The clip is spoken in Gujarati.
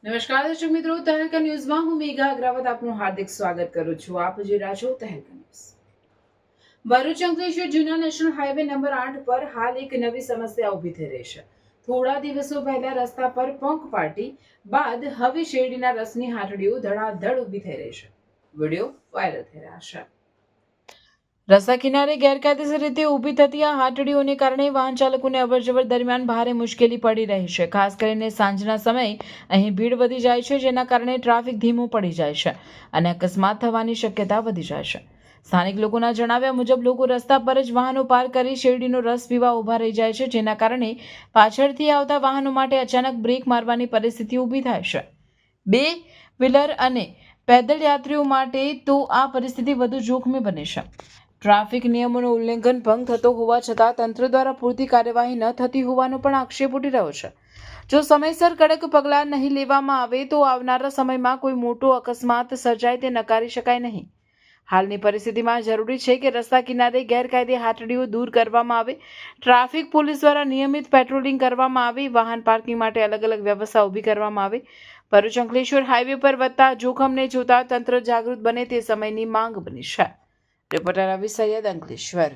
નમસ્કાર દર્શક મિત્રો, તહેલકા ન્યૂઝમાં હું મેઘા અગ્રવાલ આપનું હાર્દિક સ્વાગત કરું છું. આપ જોઈ રહ્યા છો તહેલકા ન્યૂઝ. ભરૂચ અંકલેશ્વર જૂના નેશનલ હાઈવે નંબર 8 પર હાલ એક નવી સમસ્યા ઊભી થઈ રહી છે. થોડા દિવસો પહેલા રસ્તા પર પંખ પાર્ટી બાદ હવે શેરડીના રસની હાટડીઓ ધડાધડ ઊભી થઈ રહી છે. વિડીયો વાયરલ થઈ રહ્યા છે. રસ્તા કિનારે ગેરકાયદેસર રીતે ઊભી થતી આ હાટડીઓને કારણે વાહન ચાલકોને અવરજવર દરમિયાન ભારે મુશ્કેલી પડી રહી છે. ખાસ કરીને સાંજના સમયે અહીં ભીડ વધી જાય છે, જેના કારણે ટ્રાફિક ધીમું પડી જાય છે અને અકસ્માત થવાની શક્યતા વધી જાય છે. સ્થાનિક લોકોના જણાવ્યા મુજબ લોકો રસ્તા પર જ વાહનો પાર્ક કરી શેરડીનો રસ પીવા ઊભા રહી જાય છે, જેના કારણે પાછળથી આવતા વાહનો માટે અચાનક બ્રેક મારવાની પરિસ્થિતિ ઊભી થાય છે. બે વ્હીલર અને પેદલ યાત્રીઓ માટે તો આ પરિસ્થિતિ વધુ જોખમી બને છે. ટ્રાફિક નિયમોનું ઉલ્લંઘન ભંગ થતો હોવા છતાં તંત્ર દ્વારા પૂરતી કાર્યવાહી ન થતી હોવાનો પણ આક્ષેપ ઉઠી રહ્યો છે. જો સમયસર કડક પગલાં નહીં લેવામાં આવે તો આવનારા સમયમાં કોઈ મોટો અકસ્માત સર્જાય તે નકારી શકાય નહીં. હાલની પરિસ્થિતિમાં જરૂરી છે કે રસ્તા કિનારે ગેરકાયદે હાટડીઓ દૂર કરવામાં આવે, ટ્રાફિક પોલીસ દ્વારા નિયમિત પેટ્રોલિંગ કરવામાં આવે, વાહન પાર્કિંગ માટે અલગ અલગ વ્યવસ્થા ઊભી કરવામાં આવે. ભરૂચ અંકલેશ્વર હાઈવે પર વધતા જોખમને જોતા તંત્ર જાગૃત બને તે સમયની માંગ બની છે. રિપોર્ટર રવિ સૈયદ, અંકલેશ્વર.